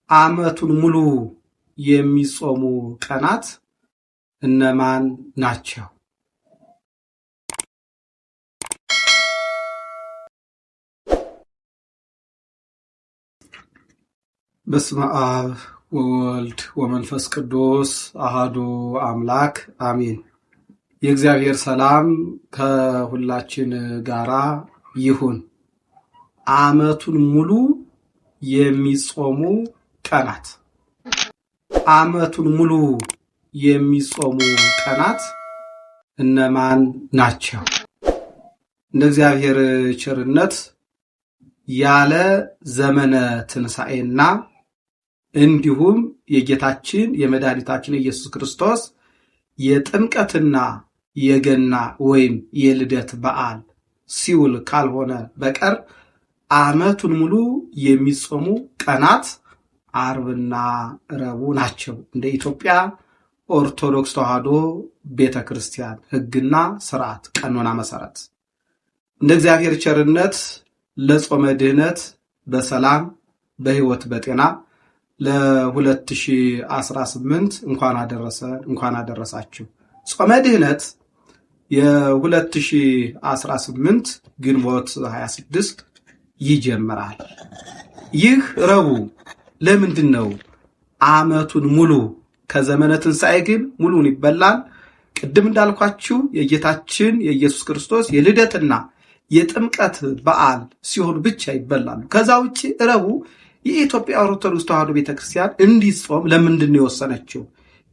ዓመቱን ሙሉ የሚጾሙ ቀናት እነማን ናቸው? በስመ አብ ወወልድ ወመንፈስ ቅዱስ አሐዱ አምላክ አሜን። የእግዚአብሔር ሰላም ከሁላችን ጋራ ይሁን። ዓመቱን ሙሉ የሚጾሙ ቀናት ዓመቱን ሙሉ የሚጾሙ ቀናት እነማን ናቸው? እንደ እግዚአብሔር ቸርነት ያለ ዘመነ ትንሣኤና እንዲሁም የጌታችን የመድኃኒታችን ኢየሱስ ክርስቶስ የጥምቀትና የገና ወይም የልደት በዓል ሲውል ካልሆነ በቀር ዓመቱን ሙሉ የሚጾሙ ቀናት ዓርብና ረቡዕ ናቸው። እንደ ኢትዮጵያ ኦርቶዶክስ ተዋሕዶ ቤተክርስቲያን ሕግና ሥርዓት ቀኖና መሰረት እንደ እግዚአብሔር ቸርነት ለጾመ ድህነት በሰላም በሕይወት በጤና ለ2018 እንኳን አደረሳችሁ። ጾመ ድህነት የ2018 ግንቦት 26 ይጀምራል። ይህ ረቡዕ ለምንድን ነው ዓመቱን ሙሉ? ከዘመነ ትንሣኤ ግን ሙሉን ይበላል። ቅድም እንዳልኳችሁ የጌታችን የኢየሱስ ክርስቶስ የልደትና የጥምቀት በዓል ሲሆን ብቻ ይበላሉ። ከዛ ውጪ ረቡዕ የኢትዮጵያ ኦርቶዶክስ ተዋሕዶ ቤተክርስቲያን እንዲጾም ለምንድን ነው የወሰነችው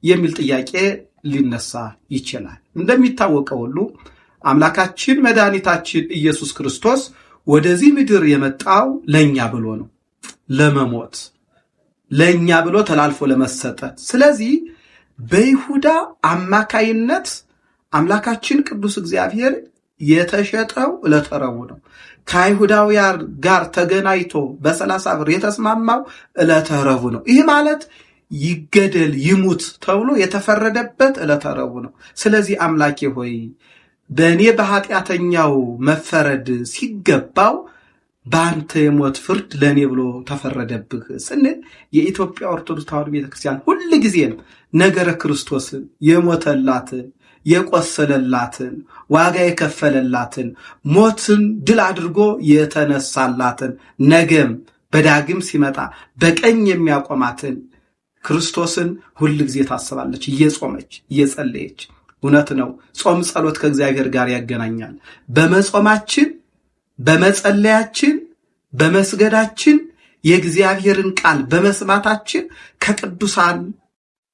የሚል ጥያቄ ሊነሳ ይችላል። እንደሚታወቀው ሁሉ አምላካችን መድኃኒታችን ኢየሱስ ክርስቶስ ወደዚህ ምድር የመጣው ለኛ ብሎ ነው፣ ለመሞት ለኛ ብሎ ተላልፎ ለመሰጠት። ስለዚህ በይሁዳ አማካይነት አምላካችን ቅዱስ እግዚአብሔር የተሸጠው ዕለተ ረቡዕ ነው። ከአይሁዳውያን ጋር ተገናኝቶ በ30 ብር የተስማማው ዕለተ ረቡዕ ነው። ይህ ማለት ይገደል ይሙት ተብሎ የተፈረደበት ዕለተ ረቡዕ ነው። ስለዚህ አምላኬ ሆይ በእኔ በኃጢአተኛው መፈረድ ሲገባው በአንተ የሞት ፍርድ ለእኔ ብሎ ተፈረደብህ ስንል የኢትዮጵያ ኦርቶዶክስ ተዋሕዶ ቤተክርስቲያን ሁልጊዜም ነገረ ክርስቶስን የሞተላትን የቆሰለላትን ዋጋ የከፈለላትን ሞትን ድል አድርጎ የተነሳላትን ነገም በዳግም ሲመጣ በቀኝ የሚያቆማትን ክርስቶስን ሁል ጊዜ ታስባለች፣ እየጾመች እየጸለየች። እውነት ነው፣ ጾም ጸሎት ከእግዚአብሔር ጋር ያገናኛል። በመጾማችን በመጸለያችን በመስገዳችን የእግዚአብሔርን ቃል በመስማታችን ከቅዱሳን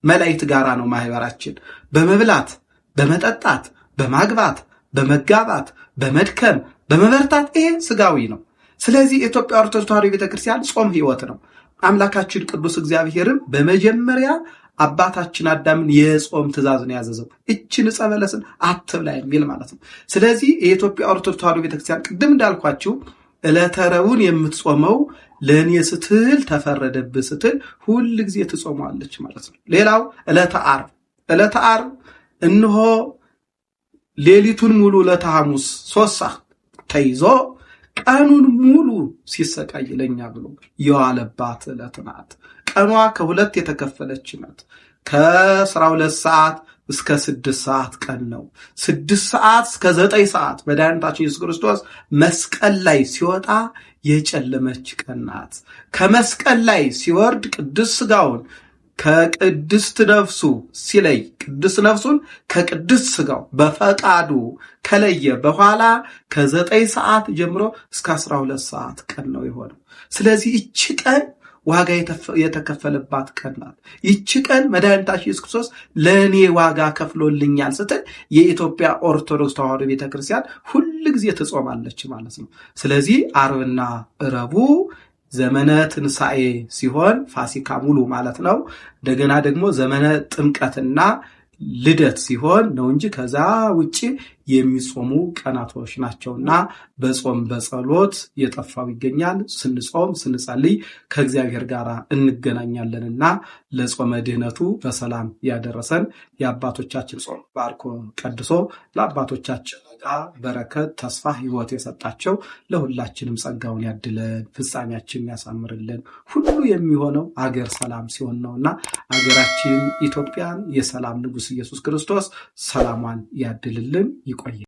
መላእክት ጋራ ነው ማህበራችን። በመብላት በመጠጣት በማግባት በመጋባት በመድከም በመበርታት ይሄ ስጋዊ ነው። ስለዚህ የኢትዮጵያ ኦርቶዶክስ ተዋሕዶ ቤተክርስቲያን ጾም ሕይወት ነው። አምላካችን ቅዱስ እግዚአብሔርም በመጀመሪያ አባታችን አዳምን የጾም ትእዛዝ ነው ያዘዘው፣ እችን ዕፀ በለስን አትብላ የሚል ማለት ነው። ስለዚህ የኢትዮጵያ ኦርቶዶክስ ተዋሕዶ ቤተክርስቲያን ቅድም እንዳልኳችሁ ዕለተ ረቡዕን የምትጾመው ለእኔ ስትል ተፈረደብህ ስትል ሁል ጊዜ ትጾማለች ማለት ነው። ሌላው ዕለተ ዓርብ እነሆ ሌሊቱን ሙሉ ዕለተ ሐሙስ 3 ሰዓት ተይዞ ቀኑን ሙሉ ሲሰቃይ ለኛ ብሎ የዋለባት ዕለት ናት። ቀኗ ከሁለት የተከፈለች ናት። ከ12 ሰዓት እስከ 6 ሰዓት ቀን ነው። 6 ሰዓት እስከ 9 ሰዓት መድኃኒታችን ኢየሱስ ክርስቶስ መስቀል ላይ ሲወጣ የጨለመች ቀን ናት። ከመስቀል ላይ ሲወርድ ቅዱስ ሥጋውን ከቅድስት ነፍሱ ሲለይ ቅዱስ ነፍሱን ከቅዱስ ሥጋው በፈቃዱ ከለየ በኋላ ከ9 ሰዓት ጀምሮ እስከ 12 ሰዓት ቀን ነው የሆነው። ስለዚህ ይቺ ቀን ዋጋ የተከፈለባት ቀን ናት። ይቺ ቀን መድኃኒታችን ኢየሱስ ክርስቶስ ለእኔ ዋጋ ከፍሎልኛል ስትል የኢትዮጵያ ኦርቶዶክስ ተዋሕዶ ቤተክርስቲያን ሁል ጊዜ ትጾማለች ማለት ነው። ስለዚህ ዓርብና ረቡዕ ዘመነ ትንሣኤ ሲሆን ፋሲካ ሙሉ ማለት ነው። እንደገና ደግሞ ዘመነ ጥምቀትና ልደት ሲሆን ነው እንጂ ከዛ ውጪ የሚጾሙ ቀናቶች ናቸውና በጾም በጸሎት የጠፋው ይገኛል። ስንጾም ስንጸልይ ከእግዚአብሔር ጋር እንገናኛለንና ለጾመ ድህነቱ በሰላም ያደረሰን የአባቶቻችን ጾም ባርኮ ቀድሶ ለአባቶቻችን በረከት፣ ተስፋ፣ ሕይወት የሰጣቸው ለሁላችንም ጸጋውን ያድለን፣ ፍጻሜያችንን ያሳምርልን። ሁሉ የሚሆነው አገር ሰላም ሲሆን ነውና አገራችን ኢትዮጵያን የሰላም ንጉሥ ኢየሱስ ክርስቶስ ሰላሟን ያድልልን። ይቆየ